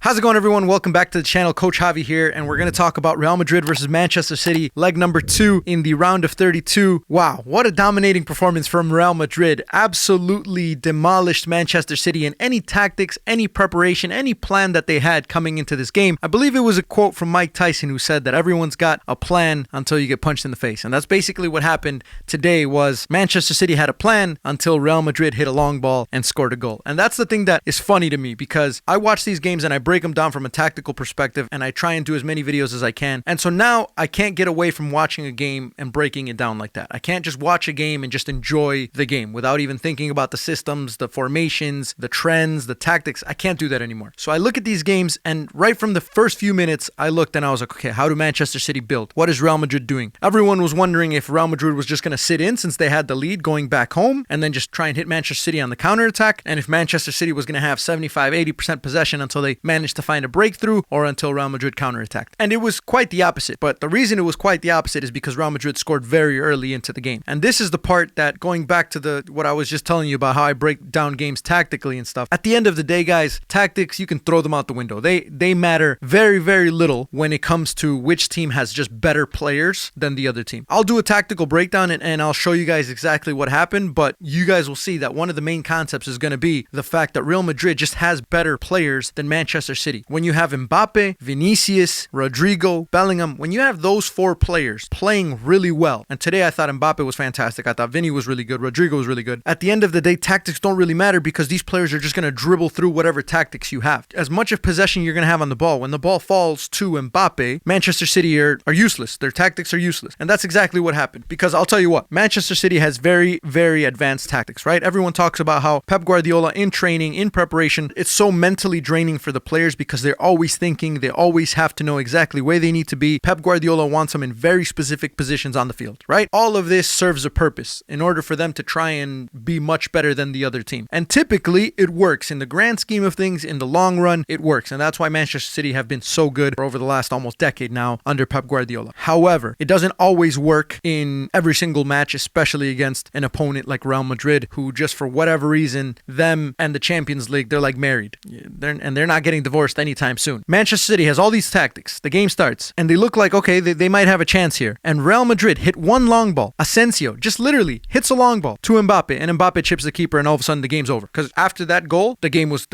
How's it going, everyone? Welcome back to the channel. Coach Javi here, and we're going to talk about Real Madrid versus Manchester City, leg number 2 in the round of 32. Wow, what a dominating performance from Real Madrid. Absolutely demolished Manchester City in any tactics, any preparation, any plan that they had coming into this game. I believe it was a quote from Mike Tyson who said that everyone's got a plan until you get punched in the face. And that's basically what happened today. Was Manchester City had a plan until Real Madrid hit a long ball and scored a goal. And that's the thing that is funny to me, because I watch these games and I break them down from a tactical perspective, and I try and do as many videos as I can. And so now I can't get away from watching a game and breaking it down like that. I can't just watch a game and just enjoy the game without even thinking about the systems, the formations, the trends, the tactics. I can't do that anymore. So I look at these games, and right from the first few minutes, I looked and I was like, okay, how do Manchester City build? What is Real Madrid doing? Everyone was wondering if Real Madrid was just going to sit in since they had the lead going back home and then just try and hit Manchester City on the counterattack, and if Manchester City was going to have 75-80% possession until they managed to find a breakthrough or until Real Madrid counterattacked. And it was quite the opposite. But the reason it was quite the opposite is because Real Madrid scored very early into the game. And this is the part that, going back to what I was just telling you about how I break down games tactically and stuff. At the end of the day, guys, tactics, you can throw them out the window. They matter very, very little when it comes to which team has just better players than the other team. I'll do a tactical breakdown and I'll show you guys exactly what happened, but you guys will see that one of the main concepts is going to be the fact that Real Madrid just has better players than Manchester City. When you have Mbappe, Vinicius, Rodrigo, Bellingham, when you have those four players playing really well, and today I thought Mbappe was fantastic, I thought Vinny was really good, Rodrigo was really good. At the end of the day, tactics don't really matter because these players are just going to dribble through whatever tactics you have. As much of possession you're going to have on the ball, when the ball falls to Mbappe, Manchester City are useless. Their tactics are useless. And that's exactly what happened. Because I'll tell you what, Manchester City has very, very advanced tactics, right? Everyone talks about how Pep Guardiola in training, in preparation, it's so mentally draining for the players because they're always thinking, they always have to know exactly where they need to be. Pep Guardiola wants them in very specific positions on the field, right? All of this serves a purpose in order for them to try and be much better than the other team. And typically it works. In the grand scheme of things, in the long run, it works. And that's why Manchester City have been so good for over the last almost decade now under Pep Guardiola. However, it doesn't always work in every single match, especially against an opponent like Real Madrid, who just for whatever reason, them and the Champions League, they're like married. They're not getting divorced anytime soon. Manchester City has all these tactics. The game starts and they look like, okay, they might have a chance here. And Real Madrid hit one long ball. Asensio just literally hits a long ball to Mbappe, and Mbappe chips the keeper, and all of a sudden the game's over. Because after that goal, the game was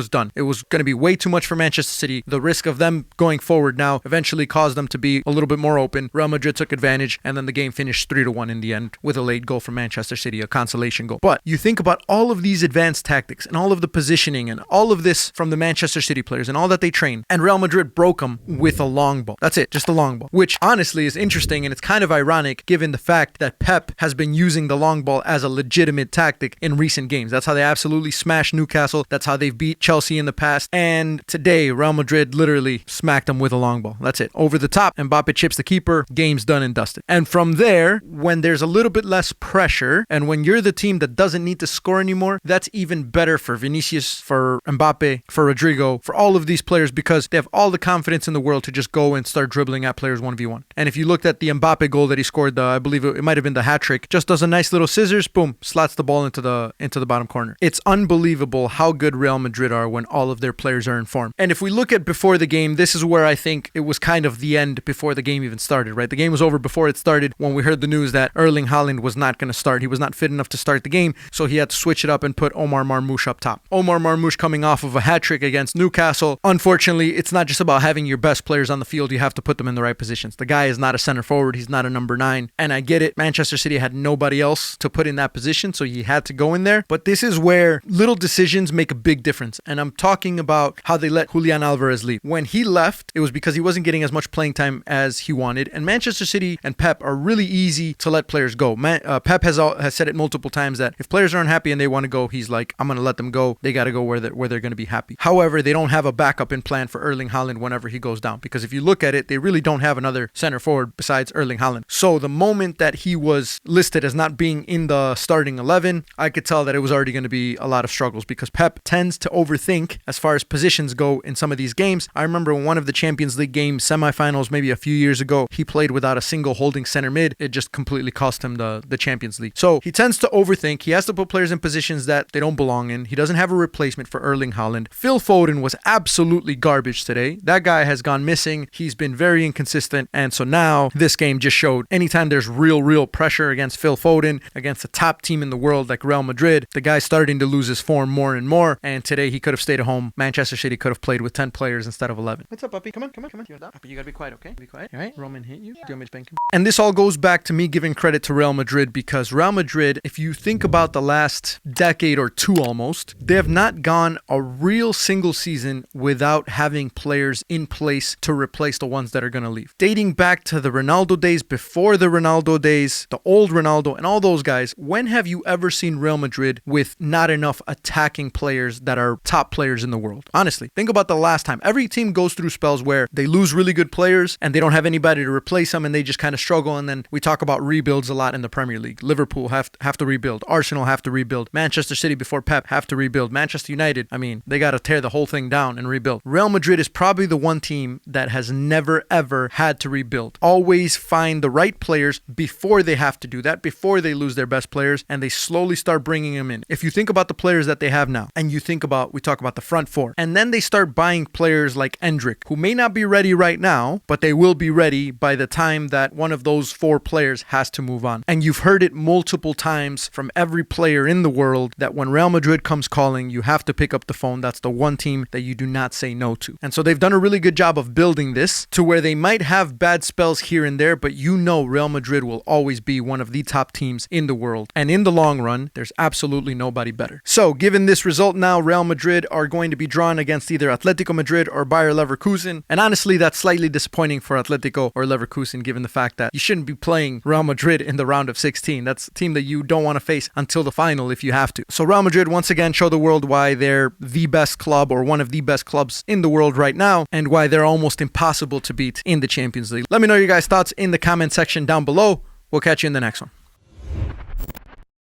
done. It was going to be way too much for Manchester City. The risk of them going forward now eventually caused them to be a little bit more open. Real Madrid took advantage, and then the game finished 3-1 in the end with a late goal from Manchester City, a consolation goal. But you think about all of these advanced tactics and all of the positioning and all of this from the Manchester City players and all that they train, and Real Madrid broke them with a long ball. That's it, just a long ball, which honestly is interesting, and it's kind of ironic given the fact that Pep has been using the long ball as a legitimate tactic in recent games. That's how they absolutely smashed Newcastle. That's how they've beat Chelsea in the past. And today, Real Madrid literally smacked them with a long ball. That's it. Over the top, Mbappe chips the keeper, game's done and dusted. And from there, when there's a little bit less pressure, and when you're the team that doesn't need to score anymore, that's even better for Vinicius, for Mbappe, for Rodrigo, for all of these players, because they have all the confidence in the world to just go and start dribbling at players 1v1. And if you looked at the Mbappe goal that he scored, I believe it might have been the hat trick, just does a nice little scissors, boom, slots the ball into the bottom corner. It's unbelievable how good Real Madrid are when all of their players are in form. And if we look at before the game, this is where I think it was kind of the end before the game even started, right? The game was over before it started when we heard the news that Erling Haaland was not going to start. He was not fit enough to start the game, so he had to switch it up and put Omar Marmoush up top. Omar Marmoush coming off of a hat trick against Newcastle. Unfortunately, it's not just about having your best players on the field. You have to put them in the right positions. The guy is not a center forward. He's not a number 9. And I get it. Manchester City had nobody else to put in that position, so he had to go in there. But this is where little decisions make a big difference. And I'm talking about how they let Julian Alvarez leave. When he left, it was because he wasn't getting as much playing time as he wanted. And Manchester City and Pep are really easy to let players go. Pep has said it multiple times that if players are unhappy and they want to go, he's like, I'm going to let them go. They got to go where they're going to be happy. However, they don't have a backup in plan for Erling Haaland whenever he goes down. Because if you look at it, they really don't have another center forward besides Erling Haaland. So the moment that he was listed as not being in the starting 11, I could tell that it was already going to be a lot of struggles because Pep tends to overthink as far as positions go in some of these games. I remember in one of the Champions League games, semifinals, maybe a few years ago, he played without a single holding center mid. It just completely cost him the Champions League. So he tends to overthink. He has to put players in positions that they don't belong in. He doesn't have a replacement for Erling Haaland. Phil Foden was absolutely garbage today. That guy has gone missing. He's been very inconsistent. And so now this game just showed anytime there's real pressure against Phil Foden, against the top team in the world like Real Madrid, the guy's starting to lose his form more and more. And today he could have stayed at home. Manchester City could have played with 10 players instead of 11. What's up, puppy? Come on. You gotta be quiet, okay? Be quiet. All right? Roman hit you. Do you want me to spank him? And this all goes back to me giving credit to Real Madrid, because Real Madrid, if you think about the last decade or two almost, they have not gone a real single season without having players in place to replace the ones that are going to leave. Dating back to the Ronaldo days, before the Ronaldo days, the old Ronaldo and all those guys, when have you ever seen Real Madrid with not enough attacking players that are top players in the world? Honestly, think about the last time. Every team goes through spells where they lose really good players and they don't have anybody to replace them and they just kind of struggle. And then we talk about rebuilds a lot in the Premier League. Liverpool have to rebuild. Arsenal have to rebuild. Manchester City before Pep have to rebuild. Manchester United, I mean, they got to tear the whole thing down and rebuild. Real Madrid is probably the one team that has never ever had to rebuild. Always find the right players before they have to do that, before they lose their best players, and they slowly start bringing them in. If you think about the players that they have now, and you think about, we talk about the front four, and then they start buying players like Endrick, who may not be ready right now, but they will be ready by the time that one of those four players has to move on. And you've heard it multiple times from every player in the world that when Real Madrid comes calling, you have to pick up the phone. That's the one team that you do not say no to. And so they've done a really good job of building this to where they might have bad spells here and there, but you know Real Madrid will always be one of the top teams in the world. And in the long run, there's absolutely nobody better. So given this result now, Real Madrid are going to be drawn against either Atletico Madrid or Bayer Leverkusen. And honestly, that's slightly disappointing for Atletico or Leverkusen, given the fact that you shouldn't be playing Real Madrid in the round of 16. That's a team that you don't want to face until the final if you have to. So Real Madrid once again show the world why they're the best club or one of the best clubs in the world right now, and why they're almost impossible to beat in the Champions League. Let me know your guys' thoughts in the comment section down below. We'll catch you in the next one.